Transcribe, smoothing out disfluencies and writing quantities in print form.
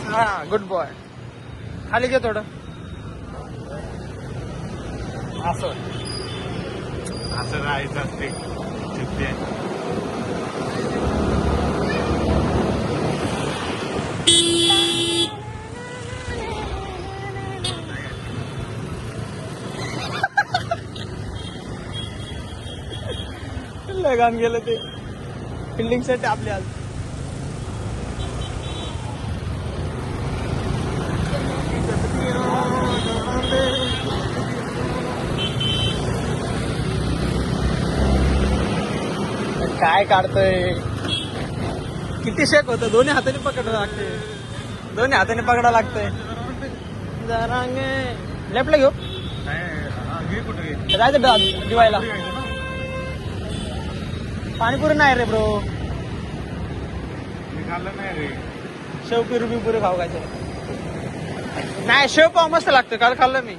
हा good boy. खाली घे थोडं. असं असं राहायचं असते चित्ते. लगान गेलं ते फिल्डिंग साठी आपल्या आज. काय काढतोय. किती शेक होतं. दोन्ही हाताने पकडावं लागते. दोन्ही हाताने पकडावं लागतंय. जरा लेफ्टला घेऊ. घे कुठे घे. जायचं दिवायला. पाणीपुरी नाही रे ब्रो. मी खाल्लं नाही रे. शेव पिरू खाऊ काय नाही. शेव पाव मस्त लागतं. काल खाल्लं मी.